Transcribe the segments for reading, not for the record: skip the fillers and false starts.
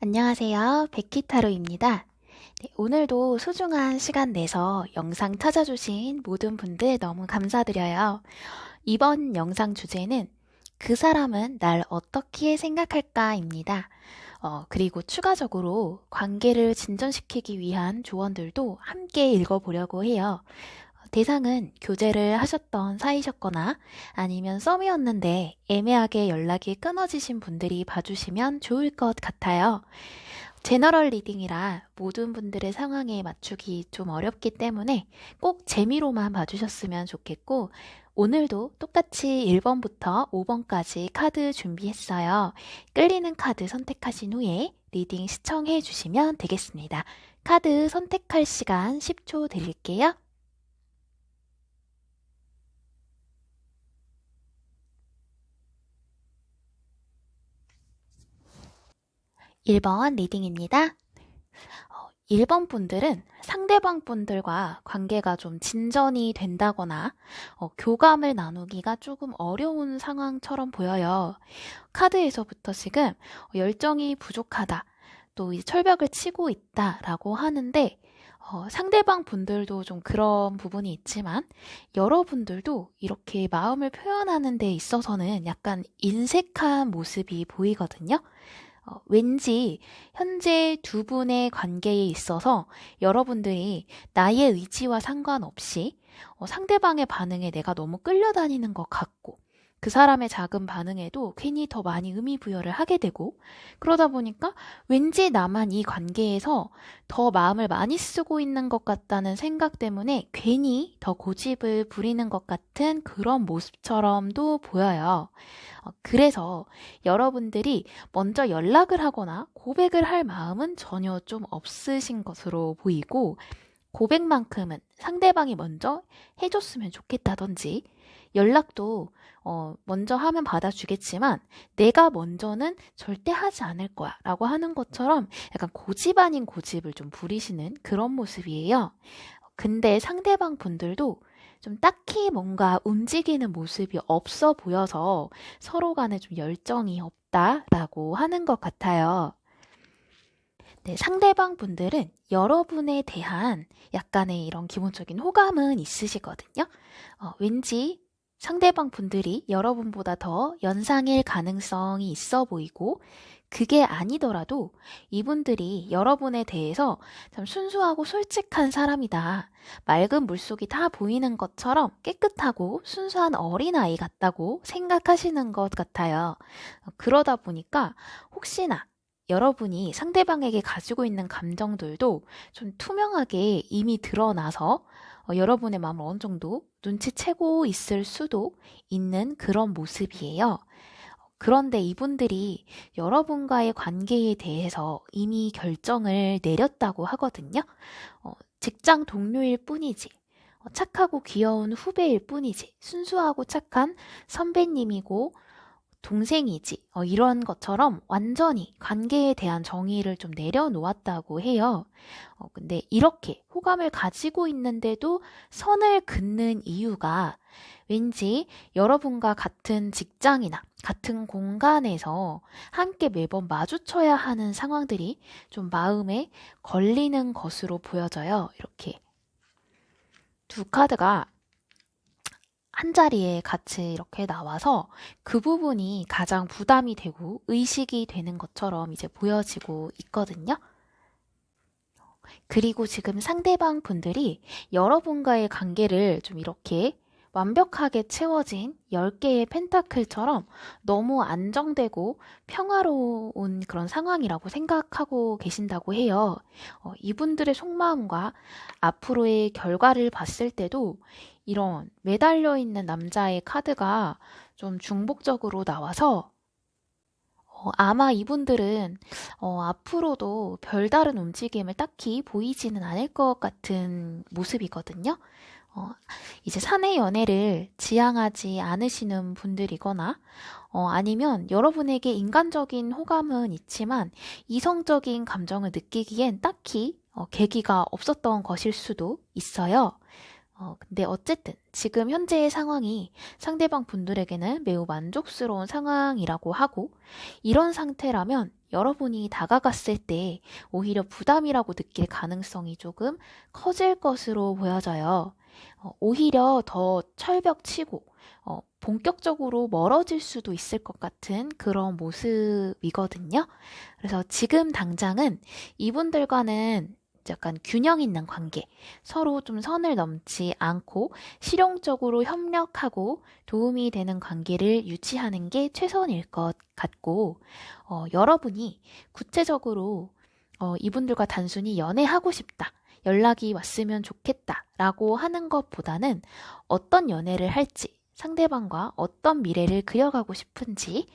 안녕하세요. 백기타로입니다. 네, 오늘도 소중한 시간 내서 영상 찾아주신 모든 분들 너무 감사드려요. 이번 영상 주제는 그 사람은 날 어떻게 생각할까입니다. 그리고 추가적으로 관계를 진전시키기 위한 조언들도 함께 읽어보려고 해요. 대상은 교제를 하셨던 사이셨거나 아니면 썸이었는데 애매하게 연락이 끊어지신 분들이 봐주시면 좋을 것 같아요. 제너럴 리딩이라 모든 분들의 상황에 맞추기 좀 어렵기 때문에 꼭 재미로만 봐주셨으면 좋겠고, 오늘도 똑같이 1번부터 5번까지 카드 준비했어요. 끌리는 카드 선택하신 후에 리딩 시청해 주시면 되겠습니다. 카드 선택할 시간 10초 드릴게요. 1번 리딩입니다. 1번 분들은 상대방 분들과 관계가 좀 진전이 된다거나 교감을 나누기가 조금 어려운 상황처럼 보여요. 카드에서부터 지금 열정이 부족하다, 또 이 철벽을 치고 있다라고 하는데, 상대방 분들도 좀 그런 부분이 있지만 여러분들도 이렇게 마음을 표현하는 데 있어서는 약간 인색한 모습이 보이거든요. 왠지 현재 두 분의 관계에 있어서 여러분들이 나의 의지와 상관없이 상대방의 반응에 내가 너무 끌려다니는 것 같고, 그 사람의 작은 반응에도 괜히 더 많이 의미 부여를 하게 되고, 그러다 보니까 왠지 나만 이 관계에서 더 마음을 많이 쓰고 있는 것 같다는 생각 때문에 괜히 더 고집을 부리는 것 같은 그런 모습처럼도 보여요. 그래서 여러분들이 먼저 연락을 하거나 고백을 할 마음은 전혀 좀 없으신 것으로 보이고, 고백만큼은 상대방이 먼저 해줬으면 좋겠다든지, 연락도 먼저 하면 받아주겠지만 내가 먼저는 절대 하지 않을 거야 라고 하는 것처럼 약간 고집 아닌 고집을 좀 부리시는 그런 모습이에요. 근데 상대방 분들도 좀 딱히 뭔가 움직이는 모습이 없어 보여서 서로 간에 좀 열정이 없다라고 하는 것 같아요. 네, 상대방 분들은 여러분에 대한 약간의 이런 기본적인 호감은 있으시거든요. 왠지 상대방 분들이 여러분보다 더 연상일 가능성이 있어 보이고, 그게 아니더라도 이분들이 여러분에 대해서 참 순수하고 솔직한 사람이다, 맑은 물속이 다 보이는 것처럼 깨끗하고 순수한 어린아이 같다고 생각하시는 것 같아요. 그러다 보니까 혹시나 여러분이 상대방에게 가지고 있는 감정들도 좀 투명하게 이미 드러나서 여러분의 마음을 어느 정도 눈치채고 있을 수도 있는 그런 모습이에요. 그런데 이분들이 여러분과의 관계에 대해서 이미 결정을 내렸다고 하거든요. 직장 동료일 뿐이지, 착하고 귀여운 후배일 뿐이지, 순수하고 착한 선배님이고 동생이지, 이런 것처럼 완전히 관계에 대한 정의를 좀 내려놓았다고 해요. 근데 이렇게 호감을 가지고 있는데도 선을 긋는 이유가 왠지 여러분과 같은 직장이나 같은 공간에서 함께 매번 마주쳐야 하는 상황들이 좀 마음에 걸리는 것으로 보여져요. 이렇게 두 카드가 한 자리에 같이 이렇게 나와서 그 부분이 가장 부담이 되고 의식이 되는 것처럼 이제 보여지고 있거든요. 그리고 지금 상대방 분들이 여러분과의 관계를 좀 이렇게 완벽하게 채워진 10개의 펜타클처럼 너무 안정되고 평화로운 그런 상황이라고 생각하고 계신다고 해요. 이분들의 속마음과 앞으로의 결과를 봤을 때도 이런 매달려 있는 남자의 카드가 좀 중복적으로 나와서 아마 이분들은 앞으로도 별다른 움직임을 딱히 보이지는 않을 것 같은 모습이거든요. 어, 이제 사내 연애를 지향하지 않으시는 분들이거나, 아니면 여러분에게 인간적인 호감은 있지만 이성적인 감정을 느끼기엔 딱히 계기가 없었던 것일 수도 있어요. 근데 어쨌든 지금 현재의 상황이 상대방 분들에게는 매우 만족스러운 상황이라고 하고, 이런 상태라면 여러분이 다가갔을 때 오히려 부담이라고 느낄 가능성이 조금 커질 것으로 보여져요. 오히려 더 철벽치고 본격적으로 멀어질 수도 있을 것 같은 그런 모습이거든요. 그래서 지금 당장은 이분들과는 약간 균형 있는 관계, 서로 좀 선을 넘지 않고 실용적으로 협력하고 도움이 되는 관계를 유지하는 게 최선일 것 같고, 여러분이 구체적으로 이분들과 단순히 연애하고 싶다, 연락이 왔으면 좋겠다 라고 하는 것보다는 어떤 연애를 할지, 상대방과 어떤 미래를 그려가고 싶은지,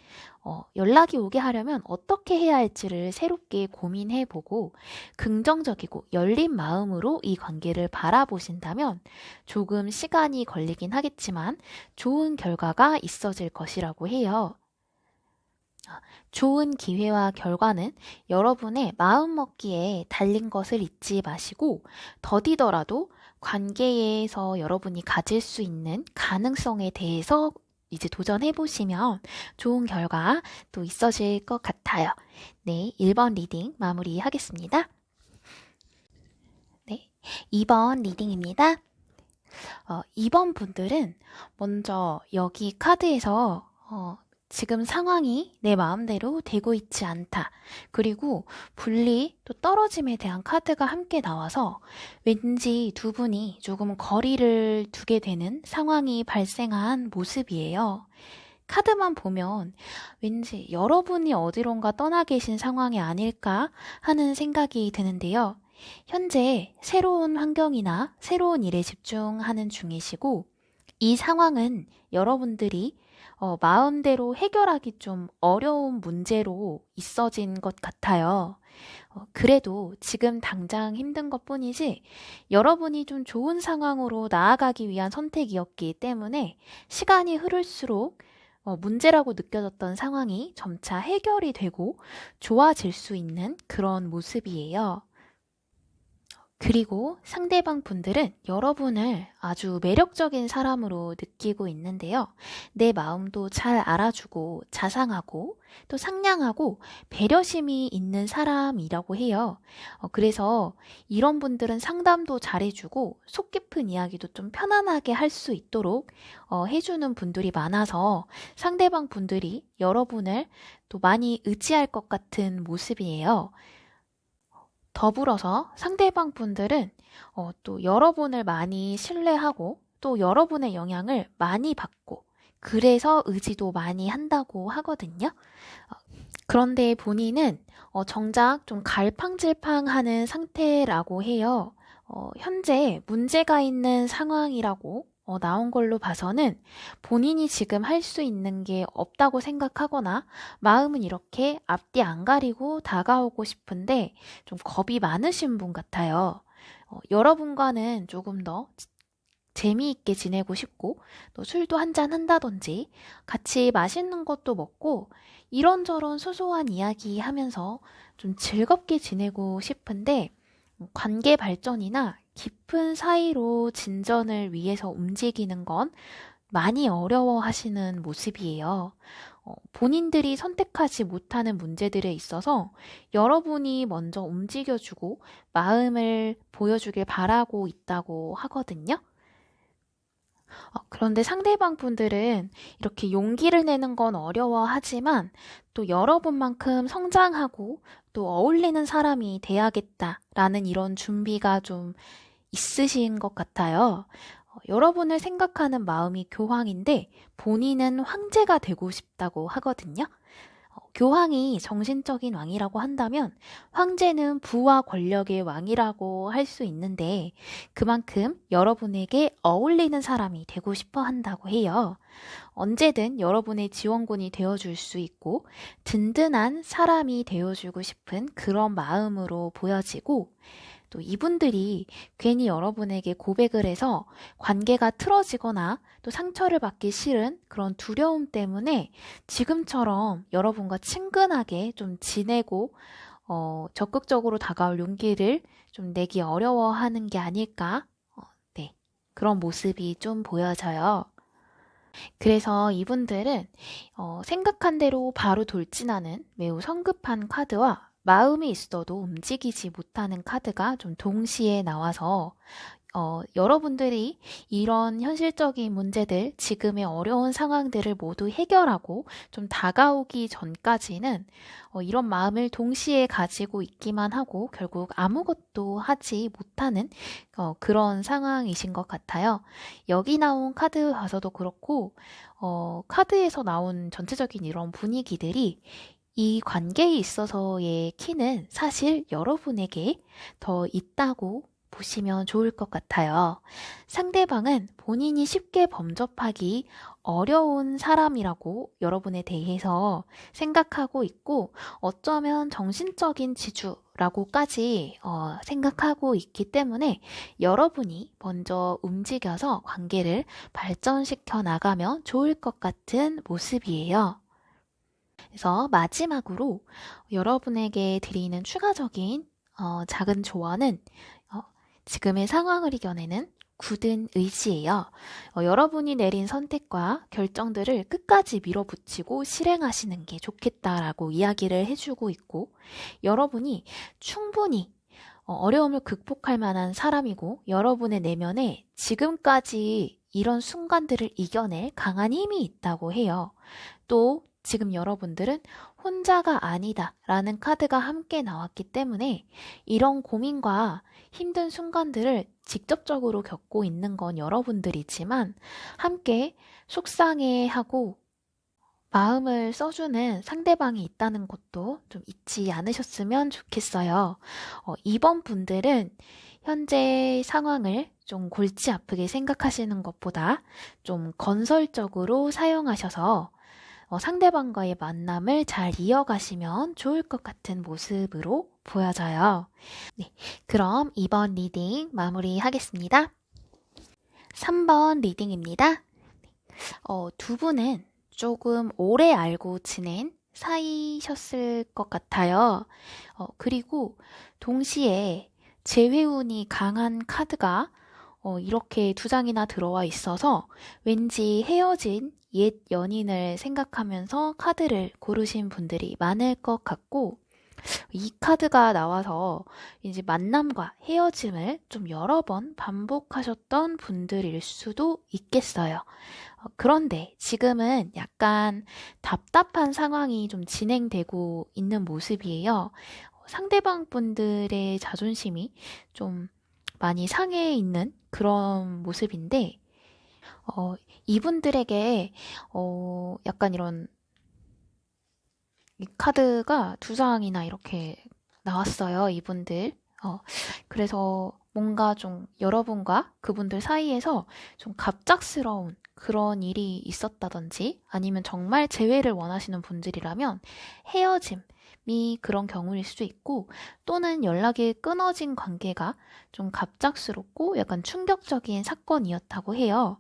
연락이 오게 하려면 어떻게 해야 할지를 새롭게 고민해보고 긍정적이고 열린 마음으로 이 관계를 바라보신다면 조금 시간이 걸리긴 하겠지만 좋은 결과가 있어질 것이라고 해요. 좋은 기회와 결과는 여러분의 마음먹기에 달린 것을 잊지 마시고 더디더라도 관계에서 여러분이 가질 수 있는 가능성에 대해서 이제 도전해 보시면 좋은 결과 또 있어질 것 같아요. 네, 1번 리딩 마무리하겠습니다. 네, 2번 리딩입니다. 2번 분들은 먼저 여기 카드에서 지금 상황이 내 마음대로 되고 있지 않다. 그리고 분리 또 떨어짐에 대한 카드가 함께 나와서 왠지 두 분이 조금 거리를 두게 되는 상황이 발생한 모습이에요. 카드만 보면 왠지 여러분이 어디론가 떠나 계신 상황이 아닐까 하는 생각이 드는데요. 현재 새로운 환경이나 새로운 일에 집중하는 중이시고 이 상황은 여러분들이 마음대로 해결하기 좀 어려운 문제로 있어진 것 같아요. 그래도 지금 당장 힘든 것 뿐이지 여러분이 좀 좋은 상황으로 나아가기 위한 선택이었기 때문에 시간이 흐를수록 문제라고 느껴졌던 상황이 점차 해결이 되고 좋아질 수 있는 그런 모습이에요. 그리고 상대방 분들은 여러분을 아주 매력적인 사람으로 느끼고 있는데요. 내 마음도 잘 알아주고 자상하고 또 상냥하고 배려심이 있는 사람이라고 해요. 그래서 이런 분들은 상담도 잘해주고 속 깊은 이야기도 좀 편안하게 할 수 있도록 해주는 분들이 많아서 상대방 분들이 여러분을 또 많이 의지할 것 같은 모습이에요. 더불어서 상대방 분들은 또 여러분을 많이 신뢰하고 또 여러분의 영향을 많이 받고 그래서 의지도 많이 한다고 하거든요. 그런데 본인은 정작 좀 갈팡질팡하는 상태라고 해요. 현재 문제가 있는 상황이라고 나온 걸로 봐서는 본인이 지금 할 수 있는 게 없다고 생각하거나 마음은 이렇게 앞뒤 안 가리고 다가오고 싶은데 좀 겁이 많으신 분 같아요. 여러분과는 조금 더 재미있게 지내고 싶고 또 술도 한잔 한다든지 같이 맛있는 것도 먹고 이런저런 소소한 이야기 하면서 좀 즐겁게 지내고 싶은데 관계 발전이나 깊은 사이로 진전을 위해서 움직이는 건 많이 어려워하시는 모습이에요. 본인들이 선택하지 못하는 문제들에 있어서 여러분이 먼저 움직여주고 마음을 보여주길 바라고 있다고 하거든요. 그런데 상대방 분들은 이렇게 용기를 내는 건 어려워하지만 또 여러분만큼 성장하고 또 어울리는 사람이 돼야겠다라는 이런 준비가 좀 있으신 것 같아요. 여러분을 생각하는 마음이 교황인데 본인은 황제가 되고 싶다고 하거든요. 교황이 정신적인 왕이라고 한다면 황제는 부와 권력의 왕이라고 할 수 있는데 그만큼 여러분에게 어울리는 사람이 되고 싶어 한다고 해요. 언제든 여러분의 지원군이 되어줄 수 있고 든든한 사람이 되어주고 싶은 그런 마음으로 보여지고 또 이분들이 괜히 여러분에게 고백을 해서 관계가 틀어지거나 또 상처를 받기 싫은 그런 두려움 때문에 지금처럼 여러분과 친근하게 좀 지내고 적극적으로 다가올 용기를 좀 내기 어려워하는 게 아닐까? 네, 그런 모습이 좀 보여져요. 그래서 이분들은 생각한 대로 바로 돌진하는 매우 성급한 카드와 마음이 있어도 움직이지 못하는 카드가 좀 동시에 나와서 여러분들이 이런 현실적인 문제들, 지금의 어려운 상황들을 모두 해결하고 좀 다가오기 전까지는 이런 마음을 동시에 가지고 있기만 하고 결국 아무것도 하지 못하는 그런 상황이신 것 같아요. 여기 나온 카드 봐서도 그렇고, 카드에서 나온 전체적인 이런 분위기들이 이 관계에 있어서의 키는 사실 여러분에게 더 있다고 보시면 좋을 것 같아요. 상대방은 본인이 쉽게 범접하기 어려운 사람이라고 여러분에 대해서 생각하고 있고, 어쩌면 정신적인 지주라고까지 생각하고 있기 때문에 여러분이 먼저 움직여서 관계를 발전시켜 나가면 좋을 것 같은 모습이에요. 그래서 마지막으로 여러분에게 드리는 추가적인 작은 조언은 지금의 상황을 이겨내는 굳은 의지예요. 여러분이 내린 선택과 결정들을 끝까지 밀어붙이고 실행하시는 게 좋겠다라고 이야기를 해주고 있고, 여러분이 충분히 어려움을 극복할 만한 사람이고, 여러분의 내면에 지금까지 이런 순간들을 이겨낼 강한 힘이 있다고 해요. 또 지금 여러분들은 혼자가 아니다 라는 카드가 함께 나왔기 때문에 이런 고민과 힘든 순간들을 직접적으로 겪고 있는 건 여러분들이지만 함께 속상해하고 마음을 써주는 상대방이 있다는 것도 좀 잊지 않으셨으면 좋겠어요. 이번 분들은 현재 상황을 좀 골치 아프게 생각하시는 것보다 좀 건설적으로 사용하셔서 상대방과의 만남을 잘 이어가시면 좋을 것 같은 모습으로 보여져요. 네, 그럼 이번 리딩 마무리하겠습니다. 3번 리딩입니다. 두 분은 조금 오래 알고 지낸 사이셨을 것 같아요. 그리고 동시에 재회운이 강한 카드가 이렇게 두 장이나 들어와 있어서 왠지 헤어진 옛 연인을 생각하면서 카드를 고르신 분들이 많을 것 같고, 이 카드가 나와서 이제 만남과 헤어짐을 좀 여러 번 반복하셨던 분들일 수도 있겠어요. 그런데 지금은 약간 답답한 상황이 좀 진행되고 있는 모습이에요. 상대방 분들의 자존심이 좀 많이 상해 있는 그런 모습인데, 이분들에게, 약간 이런, 이 카드가 두 장이나 이렇게 나왔어요, 이분들. 그래서 뭔가 좀 여러분과 그분들 사이에서 좀 갑작스러운 그런 일이 있었다든지 아니면 정말 재회를 원하시는 분들이라면 헤어짐이 그런 경우일 수도 있고, 또는 연락이 끊어진 관계가 좀 갑작스럽고 약간 충격적인 사건이었다고 해요.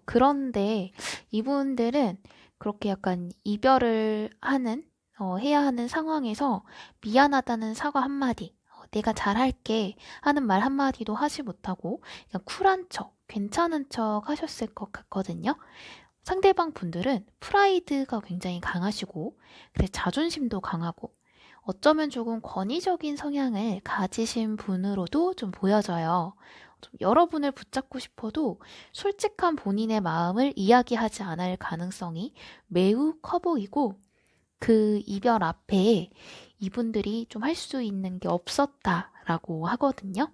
그런데 이분들은 그렇게 약간 이별을 해야 하는 상황에서 미안하다는 사과 한마디, 내가 잘할게 하는 말 한마디도 하지 못하고 그냥 쿨한 척, 괜찮은 척 하셨을 것 같거든요. 상대방 분들은 프라이드가 굉장히 강하시고, 그래서 자존심도 강하고, 어쩌면 조금 권위적인 성향을 가지신 분으로도 좀 보여져요. 좀 여러분을 붙잡고 싶어도 솔직한 본인의 마음을 이야기하지 않을 가능성이 매우 커 보이고, 그 이별 앞에 이분들이 좀 할 수 있는 게 없었다라고 하거든요.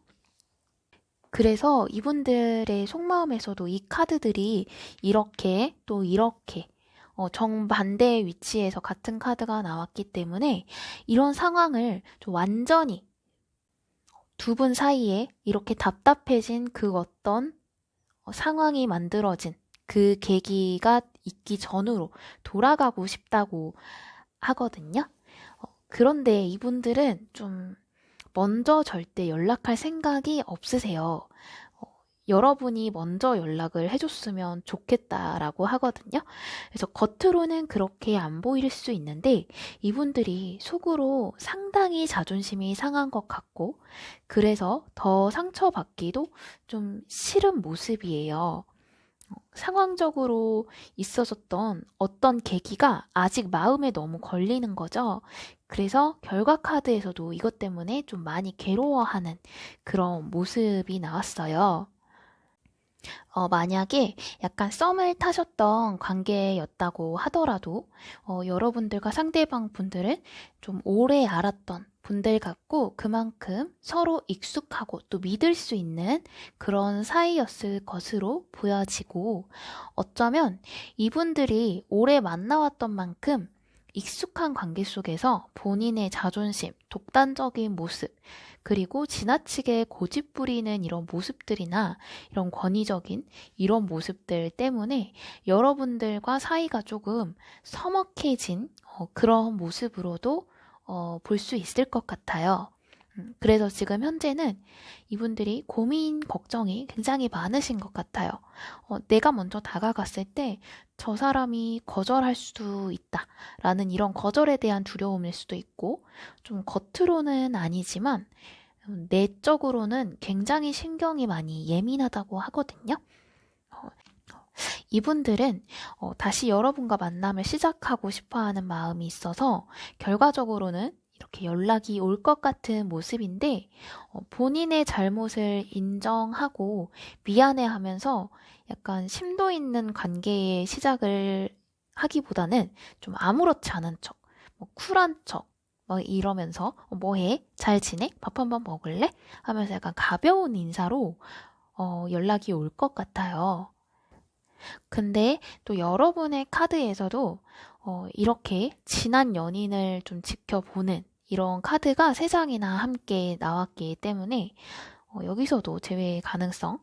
그래서 이분들의 속마음에서도 이 카드들이 이렇게 또 이렇게 정반대의 위치에서 같은 카드가 나왔기 때문에 이런 상황을 좀 완전히 두 분 사이에 이렇게 답답해진 그 어떤 상황이 만들어진 그 계기가 있기 전으로 돌아가고 싶다고 하거든요. 그런데 이분들은 좀 먼저 절대 연락할 생각이 없으세요. 여러분이 먼저 연락을 해줬으면 좋겠다라고 하거든요. 그래서 겉으로는 그렇게 안 보일 수 있는데 이분들이 속으로 상당히 자존심이 상한 것 같고, 그래서 더 상처받기도 좀 싫은 모습이에요. 상황적으로 있었었던 어떤 계기가 아직 마음에 너무 걸리는 거죠. 그래서 결과 카드에서도 이것 때문에 좀 많이 괴로워하는 그런 모습이 나왔어요. 만약에 약간 썸을 타셨던 관계였다고 하더라도, 여러분들과 상대방 분들은 좀 오래 알았던 분들 같고, 그만큼 서로 익숙하고 또 믿을 수 있는 그런 사이였을 것으로 보여지고, 어쩌면 이분들이 오래 만나왔던 만큼 익숙한 관계 속에서 본인의 자존심, 독단적인 모습, 그리고 지나치게 고집 부리는 이런 모습들이나 이런 권위적인 이런 모습들 때문에 여러분들과 사이가 조금 서먹해진 그런 모습으로도 볼 수 있을 것 같아요. 그래서 지금 현재는 이분들이 고민, 걱정이 굉장히 많으신 것 같아요. 내가 먼저 다가갔을 때 저 사람이 거절할 수도 있다. 라는 이런 거절에 대한 두려움일 수도 있고, 좀 겉으로는 아니지만, 내적으로는 굉장히 신경이 많이 예민하다고 하거든요. 어, 이분들은 다시 여러분과 만남을 시작하고 싶어 하는 마음이 있어서 결과적으로는 이렇게 연락이 올 것 같은 모습인데 본인의 잘못을 인정하고 미안해하면서 약간 심도 있는 관계의 시작을 하기보다는 좀 아무렇지 않은 척, 뭐 쿨한 척, 뭐 이러면서 뭐 해? 잘 지내? 밥 한번 먹을래? 하면서 약간 가벼운 인사로 연락이 올 것 같아요. 근데 또 여러분의 카드에서도 이렇게 지난 연인을 좀 지켜보는 이런 카드가 세 장이나 함께 나왔기 때문에 여기서도 재회의 가능성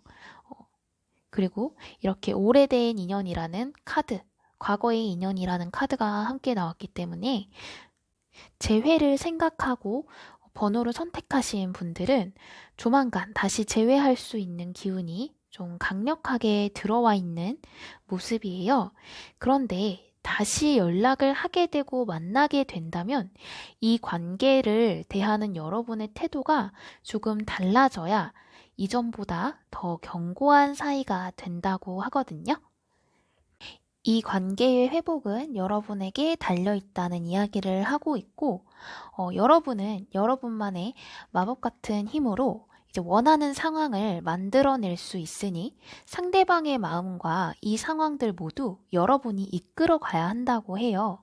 그리고 이렇게 오래된 인연이라는 카드 과거의 인연이라는 카드가 함께 나왔기 때문에 재회를 생각하고 번호를 선택하신 분들은 조만간 다시 재회할 수 있는 기운이 좀 강력하게 들어와 있는 모습이에요. 그런데 다시 연락을 하게 되고 만나게 된다면 이 관계를 대하는 여러분의 태도가 조금 달라져야 이전보다 더 견고한 사이가 된다고 하거든요. 이 관계의 회복은 여러분에게 달려있다는 이야기를 하고 있고, 여러분은 여러분만의 마법 같은 힘으로 이제 원하는 상황을 만들어낼 수 있으니 상대방의 마음과 이 상황들 모두 여러분이 이끌어 가야 한다고 해요.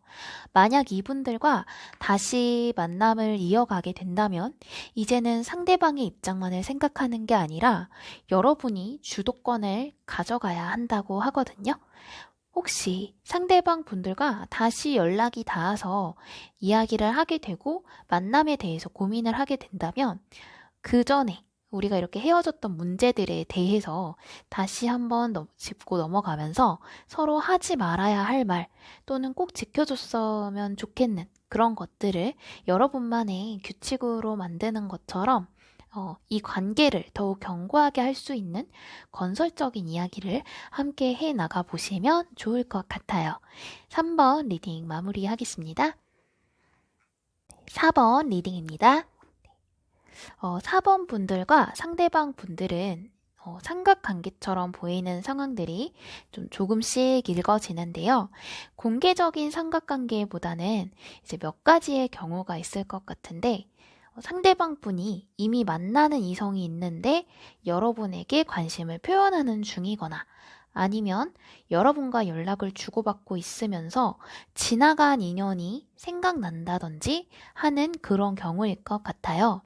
만약 이분들과 다시 만남을 이어가게 된다면 이제는 상대방의 입장만을 생각하는 게 아니라 여러분이 주도권을 가져가야 한다고 하거든요. 혹시 상대방 분들과 다시 연락이 닿아서 이야기를 하게 되고 만남에 대해서 고민을 하게 된다면 그 전에 우리가 이렇게 헤어졌던 문제들에 대해서 다시 한번 짚고 넘어가면서 서로 하지 말아야 할 말 또는 꼭 지켜줬으면 좋겠는 그런 것들을 여러분만의 규칙으로 만드는 것처럼 이 관계를 더욱 견고하게 할 수 있는 건설적인 이야기를 함께 해 나가 보시면 좋을 것 같아요. 3번 리딩 마무리하겠습니다. 4번 리딩입니다. 4번 분들과 상대방 분들은 삼각관계처럼 보이는 상황들이 좀 조금씩 읽어지는데요. 공개적인 삼각관계보다는 이제 몇 가지의 경우가 있을 것 같은데 상대방 분이 이미 만나는 이성이 있는데 여러분에게 관심을 표현하는 중이거나 아니면 여러분과 연락을 주고받고 있으면서 지나간 인연이 생각난다든지 하는 그런 경우일 것 같아요.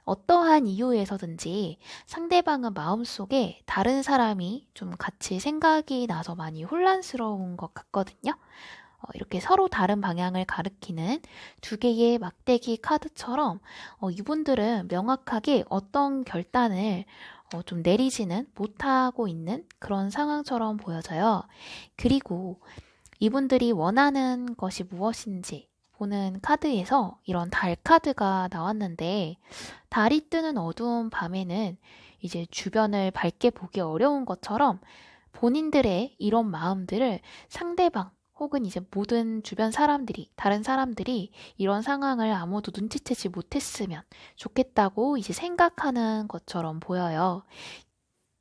어떠한 이유에서든지 상대방은 마음속에 다른 사람이 좀 같이 생각이 나서 많이 혼란스러운 것 같거든요. 이렇게 서로 다른 방향을 가리키는 두 개의 막대기 카드처럼 이분들은 명확하게 어떤 결단을 좀 내리지는 못하고 있는 그런 상황처럼 보여져요. 그리고 이분들이 원하는 것이 무엇인지 보는 카드에서 이런 달 카드가 나왔는데 달이 뜨는 어두운 밤에는 이제 주변을 밝게 보기 어려운 것처럼 본인들의 이런 마음들을 상대방 혹은 이제 모든 주변 사람들이, 다른 사람들이 이런 상황을 아무도 눈치채지 못했으면 좋겠다고 이제 생각하는 것처럼 보여요.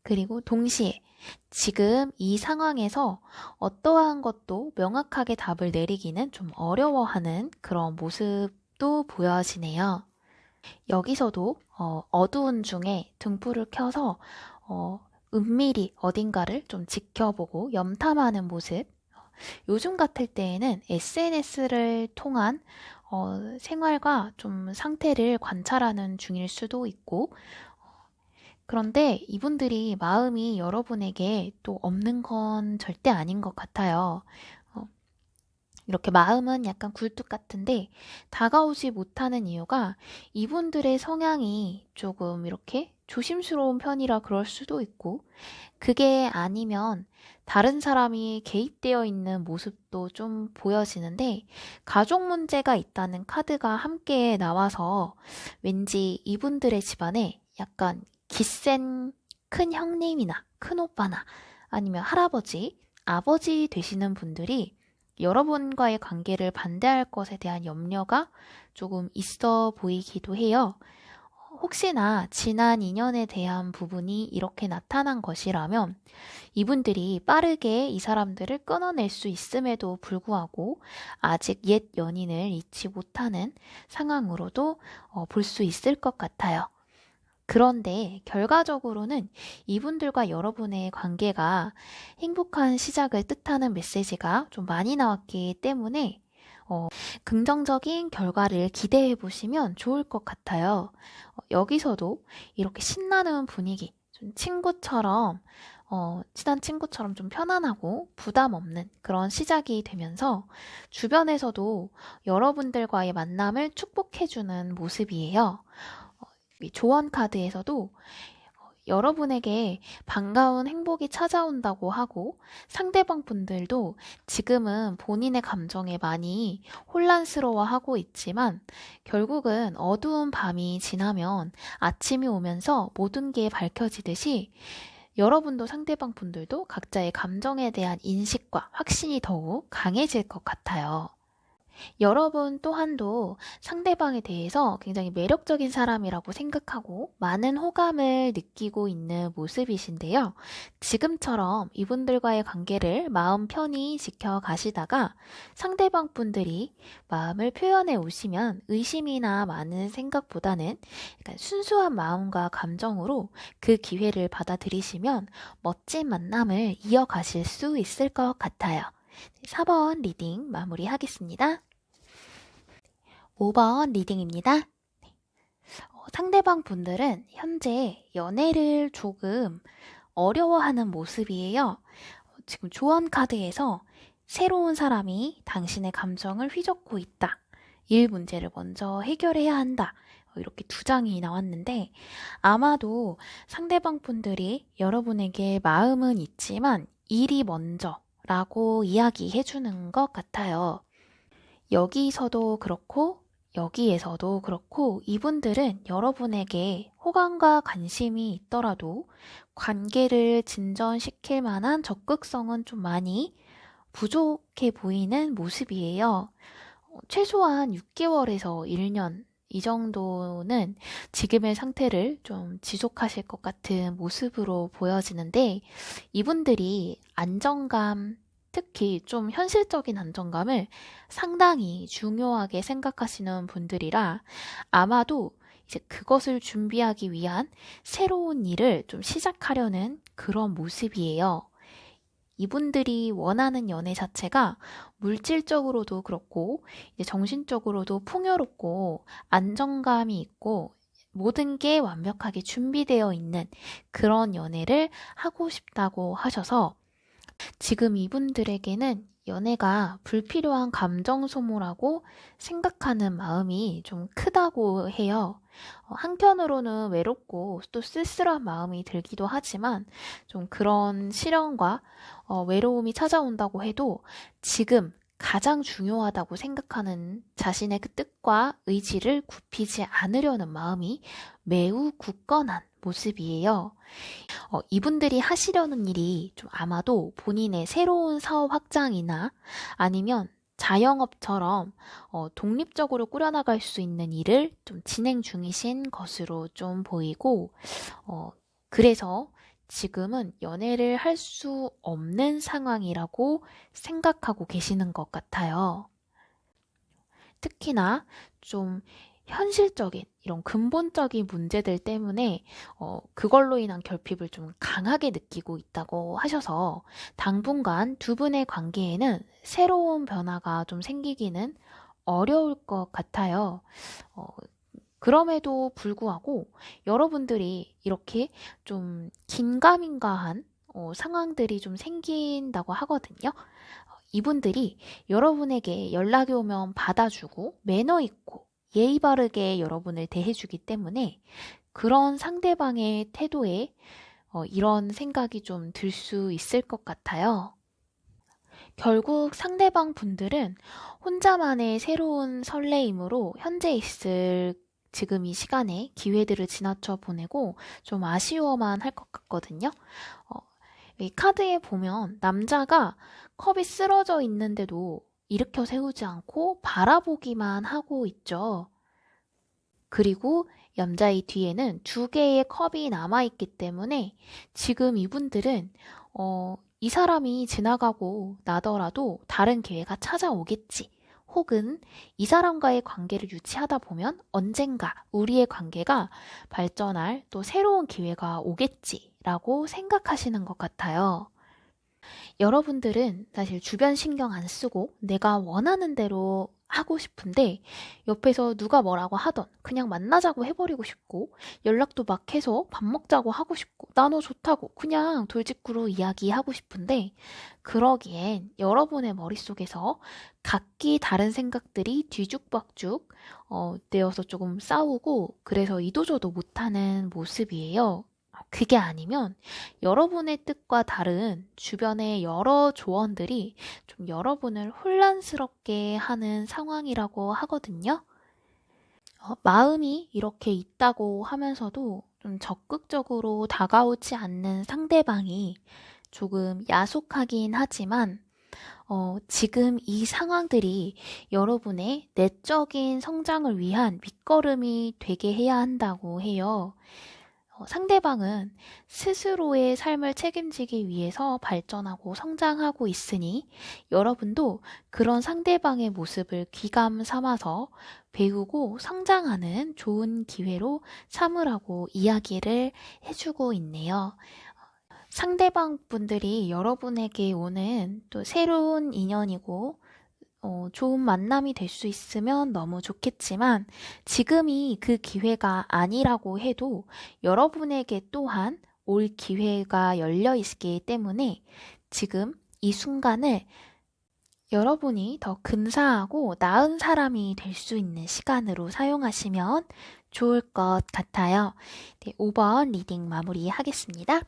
그리고 동시에 지금 이 상황에서 어떠한 것도 명확하게 답을 내리기는 좀 어려워하는 그런 모습도 보여지네요. 여기서도 어두운 중에 등불을 켜서 은밀히 어딘가를 좀 지켜보고 염탐하는 모습. 요즘 같을 때에는 SNS를 통한 생활과 좀 상태를 관찰하는 중일 수도 있고, 그런데 이분들이 마음이 여러분에게 또 없는 건 절대 아닌 것 같아요. 이렇게 마음은 약간 굴뚝 같은데 다가오지 못하는 이유가 이분들의 성향이 조금 이렇게 조심스러운 편이라 그럴 수도 있고, 그게 아니면 다른 사람이 개입되어 있는 모습도 좀 보여지는데, 가족 문제가 있다는 카드가 함께 나와서 왠지 이분들의 집안에 약간 기센 큰 형님이나 큰 오빠나 아니면 할아버지, 아버지 되시는 분들이 여러분과의 관계를 반대할 것에 대한 염려가 조금 있어 보이기도 해요. 혹시나 지난 인연에 대한 부분이 이렇게 나타난 것이라면 이분들이 빠르게 이 사람들을 끊어낼 수 있음에도 불구하고 아직 옛 연인을 잊지 못하는 상황으로도 볼 수 있을 것 같아요. 그런데 결과적으로는 이분들과 여러분의 관계가 행복한 시작을 뜻하는 메시지가 좀 많이 나왔기 때문에 긍정적인 결과를 기대해 보시면 좋을 것 같아요. 여기서도 이렇게 신나는 분위기, 좀 친구처럼, 친한 친구처럼 좀 편안하고 부담 없는 그런 시작이 되면서 주변에서도 여러분들과의 만남을 축복해주는 모습이에요. 이 조언 카드에서도 여러분에게 반가운 행복이 찾아온다고 하고, 상대방 분들도 지금은 본인의 감정에 많이 혼란스러워하고 있지만 결국은 어두운 밤이 지나면 아침이 오면서 모든 게 밝혀지듯이 여러분도 상대방 분들도 각자의 감정에 대한 인식과 확신이 더욱 강해질 것 같아요. 여러분 또한도 상대방에 대해서 굉장히 매력적인 사람이라고 생각하고 많은 호감을 느끼고 있는 모습이신데요. 지금처럼 이분들과의 관계를 마음 편히 지켜가시다가 상대방 분들이 마음을 표현해 오시면 의심이나 많은 생각보다는 약간 순수한 마음과 감정으로 그 기회를 받아들이시면 멋진 만남을 이어가실 수 있을 것 같아요. 4번 리딩 마무리하겠습니다. 5번 리딩입니다. 상대방 분들은 현재 연애를 조금 어려워하는 모습이에요. 지금 조언 카드에서 새로운 사람이 당신의 감정을 휘젓고 있다. 일 문제를 먼저 해결해야 한다. 이렇게 두 장이 나왔는데 아마도 상대방 분들이 여러분에게 마음은 있지만 일이 먼저 라고 이야기해 주는 것 같아요. 여기서도 그렇고 여기에서도 그렇고 이분들은 여러분에게 호감과 관심이 있더라도 관계를 진전시킬 만한 적극성은 좀 많이 부족해 보이는 모습이에요. 최소한 6개월에서 1년 이 정도는 지금의 상태를 좀 지속하실 것 같은 모습으로 보여지는데, 이분들이 안정감, 특히 좀 현실적인 안정감을 상당히 중요하게 생각하시는 분들이라 아마도 이제 그것을 준비하기 위한 새로운 일을 좀 시작하려는 그런 모습이에요. 이분들이 원하는 연애 자체가 물질적으로도 그렇고 이제 정신적으로도 풍요롭고 안정감이 있고 모든 게 완벽하게 준비되어 있는 그런 연애를 하고 싶다고 하셔서 지금 이분들에게는 연애가 불필요한 감정 소모라고 생각하는 마음이 좀 크다고 해요. 한편으로는 외롭고 또 쓸쓸한 마음이 들기도 하지만 좀 그런 시련과 외로움이 찾아온다고 해도 지금 가장 중요하다고 생각하는 자신의 그 뜻과 의지를 굽히지 않으려는 마음이 매우 굳건한 모습이에요. 이분들이 하시려는 일이 좀 아마도 본인의 새로운 사업 확장이나 아니면 자영업처럼 독립적으로 꾸려나갈 수 있는 일을 좀 진행 중이신 것으로 좀 보이고, 그래서 지금은 연애를 할 수 없는 상황이라고 생각하고 계시는 것 같아요. 특히나 좀 현실적인 이런 근본적인 문제들 때문에 그걸로 인한 결핍을 좀 강하게 느끼고 있다고 하셔서 당분간 두 분의 관계에는 새로운 변화가 좀 생기기는 어려울 것 같아요. 어, 그럼에도 불구하고 여러분들이 이렇게 좀 긴가민가한 상황들이 좀 생긴다고 하거든요. 이분들이 여러분에게 연락이 오면 받아주고 매너 있고 예의 바르게 여러분을 대해주기 때문에 그런 상대방의 태도에 이런 생각이 좀 들 수 있을 것 같아요. 결국 상대방 분들은 혼자만의 새로운 설레임으로 현재 있을 지금 이 시간에 기회들을 지나쳐 보내고 좀 아쉬워만 할 것 같거든요. 어, 이 카드에 보면 남자가 컵이 쓰러져 있는데도 일으켜 세우지 않고 바라보기만 하고 있죠. 그리고 남자의 뒤에는 두 개의 컵이 남아있기 때문에 지금 이분들은 이 사람이 지나가고 나더라도 다른 기회가 찾아오겠지. 혹은 이 사람과의 관계를 유지하다 보면 언젠가 우리의 관계가 발전할 또 새로운 기회가 오겠지라고 생각하시는 것 같아요. 여러분들은 사실 주변 신경 안 쓰고 내가 원하는 대로 하고 싶은데 옆에서 누가 뭐라고 하던 그냥 만나자고 해버리고 싶고 연락도 막 해서 밥 먹자고 하고 싶고 나 너 좋다고 그냥 돌직구로 이야기하고 싶은데 그러기엔 여러분의 머릿속에서 각기 다른 생각들이 뒤죽박죽 되어서 조금 싸우고 그래서 이도저도 못하는 모습이에요. 그게 아니면 여러분의 뜻과 다른 주변의 여러 조언들이 좀 여러분을 혼란스럽게 하는 상황이라고 하거든요. 마음이 이렇게 있다고 하면서도 좀 적극적으로 다가오지 않는 상대방이 조금 야속하긴 하지만 지금 이 상황들이 여러분의 내적인 성장을 위한 밑거름이 되게 해야 한다고 해요. 상대방은 스스로의 삶을 책임지기 위해서 발전하고 성장하고 있으니 여러분도 그런 상대방의 모습을 귀감 삼아서 배우고 성장하는 좋은 기회로 삼으라고 이야기를 해주고 있네요. 상대방 분들이 여러분에게 오는 또 새로운 인연이고 좋은 만남이 될 수 있으면 너무 좋겠지만 지금이 그 기회가 아니라고 해도 여러분에게 또한 올 기회가 열려 있기 때문에 지금 이 순간을 여러분이 더 근사하고 나은 사람이 될 수 있는 시간으로 사용하시면 좋을 것 같아요. 네, 5번 리딩 마무리하겠습니다.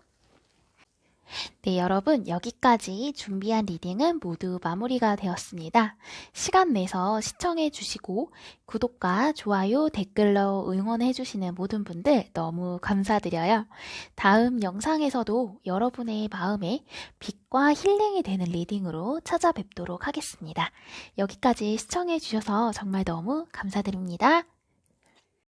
네, 여러분, 여기까지 준비한 리딩은 모두 마무리가 되었습니다. 시간 내서 시청해 주시고 구독과 좋아요, 댓글로 응원해 주시는 모든 분들 너무 감사드려요. 다음 영상에서도 여러분의 마음에 빛과 힐링이 되는 리딩으로 찾아뵙도록 하겠습니다. 여기까지 시청해 주셔서 정말 너무 감사드립니다.